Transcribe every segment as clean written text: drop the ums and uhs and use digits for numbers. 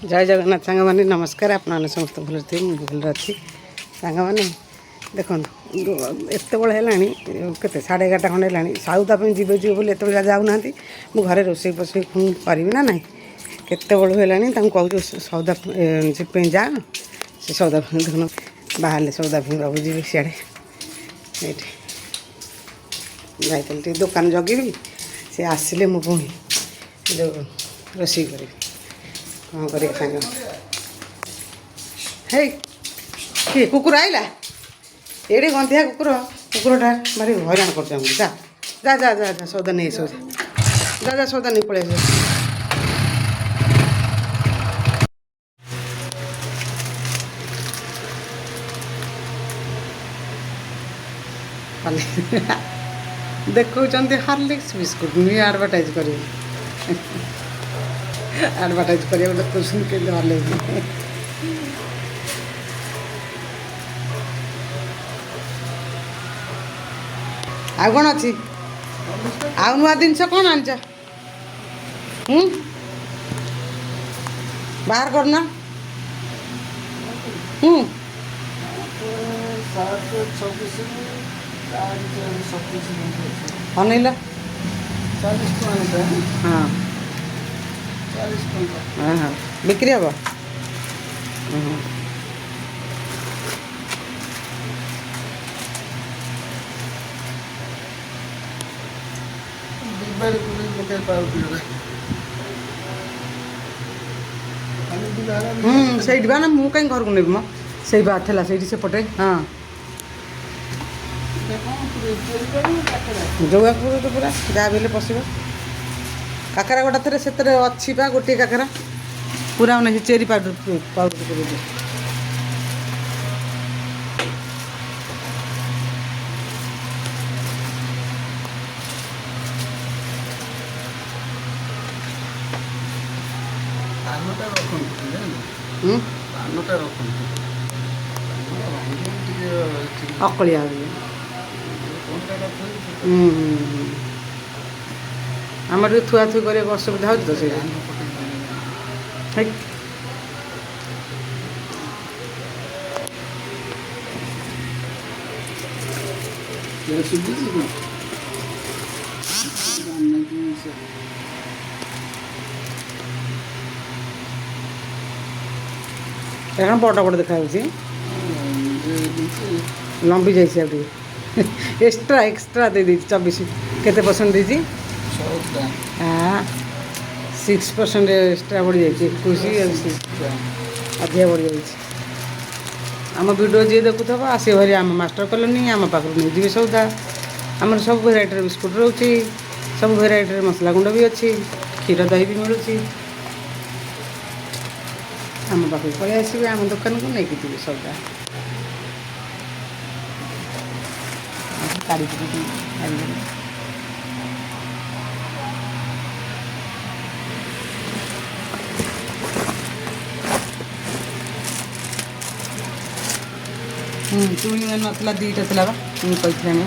जय जगन्नाथ सांग मैंने नमस्कार आप समस्त भल थे मुझे भल अच्छी सांग मैंने देखो एत बड़े है साढ़े 11 खंडे है साउदापी जीवे जी बोले एत जाऊना मुझे घरे रोसे पोसे करी ना ना केत बड़ू है कहूँ सौदा जीप जा से सौदा देखो बाहर सौदा बाबू जी सियाड़े जाइए दुकान जगिबी सी आसिले मु पुणी जो रोसे करी कौन कर सांग हे किए कुकुर आइला एड़े गंधिया कुकुरटा भारी हैरान कर जा जा जा जा जा सौदा नहीं सौदा जा जा सौदा नहीं पड़े देखो हार्लिक्स बिस्कुट मुझे आडभटाइज कर आडभटाइज कर हार्लिक्स आउ कौन अच्छी आउ नुआ जिनस कौन आन बाहर करना अनिल हाँ हाँ हाँ बिक्री हम से ना मुझे कहीं घर को नेबी मो से बात है से पटे हाँ जोगापुर तो पूरा जहाँ भी पशु काकरा गोटा थे से अच्छी बा गोटे काकरा पूरा मैंने चेरी पाउडर पाउडर अकलिया आम थुआ थुई कर असुविधा हो तो से बड़ बड़ देखा लंबी जाइए एक्सट्रा एक्सट्रा दे दी 24 केते परसेंट दीजिए हाँ 6% एक्सट्रा बढ़ी जाइए 21 अधिक बढ़ी जाइए आम वीडियो जी देखु आसे भारी आम मास्टर कॉलोनी आम पाखर नहीं जी सौदा आम सब भेराइटर बिस्कुट रोचे सब भेराइटर मसला गुंड भी अच्छी क्षीर दही भी मिलूँ आम पाखक पलि आसवे आम दुकान को लेकिन जी सौदा काढ़ी चुनी नाला दीटा था मुझे कही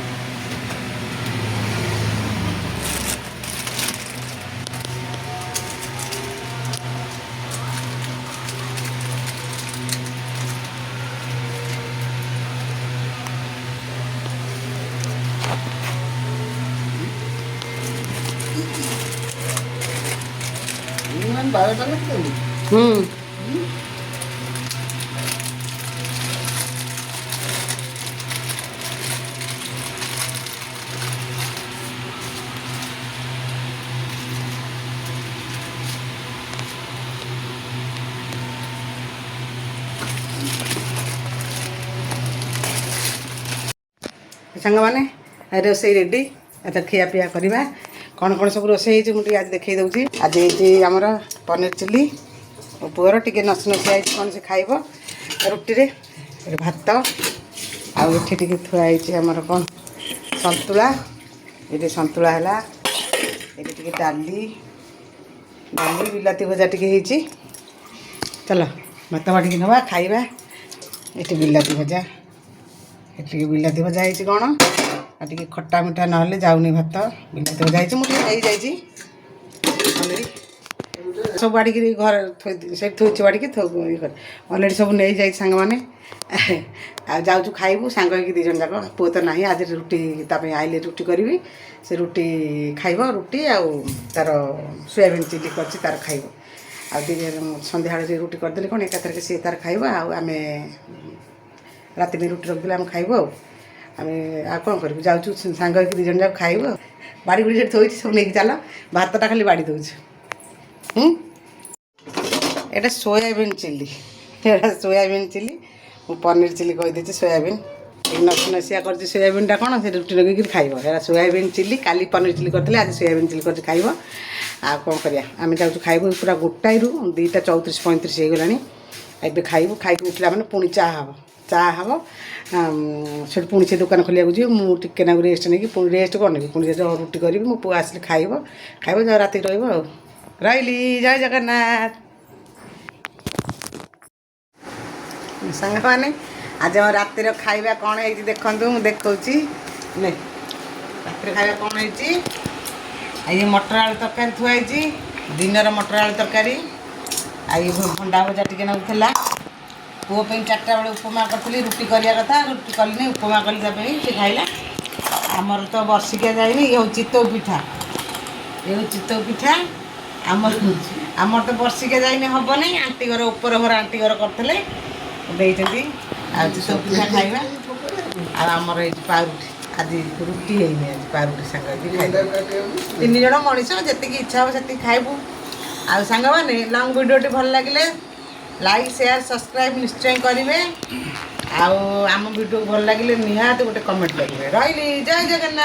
सांग मैंने रोसे रेडी एत खिया पिया करवा कौन कौन सब रोसे मुझे आज देखी दूसरी आज आमर पनीर चिली पुअर टी नस नसिया कौन से खाइब रुटी रे भात आठी थुआई आमर कौन सतुला ये सतुला है ये डाली डाली बिलाती भजा टी चलो भात बाटिक नवा खाइबा ये बिलाती भजा ये बिलाती भजा है कौन टी खट्टा मिठा ना जाऊनी भात बिलाती भजा मुझे पनीर सब बाड़ी घर से थोड़ी बाड़ी की अलरेडी सब नहीं जाए सांग मैंने जाऊँ खाइबू सांग दी जन जाक पुओ तो ना आज रुटी आइले रुटी करी से रुटी खाइब रुटी आउ तार सोयाबीन चिली कर तार खाइब आ संध्या रुटी करदे कौन एकाथरके सी तार खाइब आम राति में रुटी रखिले आम खाइब आम आ कौन कर जाऊँ सांग दी जन जाक खाइब बाड़ी बुड़ी थोड़ी सब नहीं चल भातटा खाली बाड़ी दूँ এটা সোয়াবিন চিলি এটা সোয়াবিন চিলি ମୁଁ ପନିର ଚିଲି କହିଦେଇଛି ସୋୟାବିନ୍ ନସିଆ କରିଛି ସୋୟାବିନ୍ଟା କ'ଣ ସେ ରୁଟି ଲଗେଇକି ଖାଇବ ଏଇଟା ସୋୟାବିନ୍ ଚିଲି କାଲି ପନିର ଚିଲି କରିଥିଲେ ଆଜି ସୋୟାବିନ୍ ଚିଲି କରିଛି ଖାଇବ ଆଉ କ'ଣ କରିବା ଆମେ ଯାଉଛୁ ଖାଇବୁ ପୁରା ଗୋଟାଏରୁ 2ଟା 34-35 ହେଇଗଲାଣି ଏବେ ଖାଇବୁ ଖାଇକି ଉଠିଲା ମାନେ ପୁଣି ଚାହା ହେବ ସେଠି ପୁଣି ସେ ଦୋକାନ ଖୋଲିବାକୁ ଯିବି ମୁଁ ଟିକେ ନାକୁ ରେଷ୍ଟ ନେଇକି ପୁଣି ରେଷ୍ଟ କରିନେବି ପୁଣି ରୁଟି କରିବି ମୋ ପୁଅ ଆସିଲେ ଖାଇବ ଯାଉ ରାତିକି ରହିବ ଆଉ ରହିଲି ଜୟ ଜଗନ୍ନାଥ ସାଙ୍ଗମାନେ ଆଜି ଆମ ରାତିର ଖାଇବା କ'ଣ ହେଇଛି ଦେଖନ୍ତୁ ମୁଁ ଦେଖାଉଛି ରାତିରେ ଖାଇବା କ'ଣ ହେଇଛି ଆଉ ଇଏ ମଟର ଆଳୁ ତରକାରୀ ଥୁଆ ହେଇଛି ଦିନର ମଟର ଆଳୁ ତରକାରୀ ଆଉ ଇଏ ଭଣ୍ଡା ଭଜା ଟିକେ ନାଗୁଥିଲା ପୁଅ ପାଇଁ 4ଟା ବେଳେ ଉପମା କରିଥିଲି ରୁଟି କରିବା କଥା ରୁଟି କଲିନି ଉପମା କଲି ତା ପାଇଁ ସେ ଖାଇଲା ଆମର ତ ବର୍ଷିକିଆ ଯାଇନି ଇଏ ହେଉଛି ଚିତଉ ପିଠା ଇଏ ହେଉଛି ଚିତଉ ପିଠା ଆମର ତ ବର୍ଷିକିଆ ଯାଇନି ହେବନି ଆଣ୍ଟି ଘର ଉପର ଘର ଆଣ୍ଟି ଘର କରିଥିଲେ ଦେଇଛନ୍ତି ଆଉ ଚିତଉ ପିଠା ଖାଇବା ଆଉ ଆମର ଏଇଠି ପାଉରୁଟି ଆଜି ରୁଟି ହେଇନି ଆଜି ପାଉରୁଟି ସାଙ୍ଗ ହେଇକି ଖାଇବା 3 ଜଣ ମଣିଷ ଯେତିକି ଇଚ୍ଛା ହେବ ସେତିକି ଖାଇବୁ ଆଉ ସାଙ୍ଗମାନେ ଲଙ୍ଗ୍ ଭିଡ଼ିଓଟି ଭଲ ଲାଗିଲେ ଲାଇକ୍ ସେୟାର ସବସ୍କ୍ରାଇବ୍ ନିଶ୍ଚୟ କରିବେ ଆଉ ଆମ ଭିଡ଼ିଓ ଭଲ ଲାଗିଲେ ନିହାତି ଗୋଟେ କମେଣ୍ଟ କରିବେ ରହିଲି ଜୟ ଜଗନ୍ନାଥ।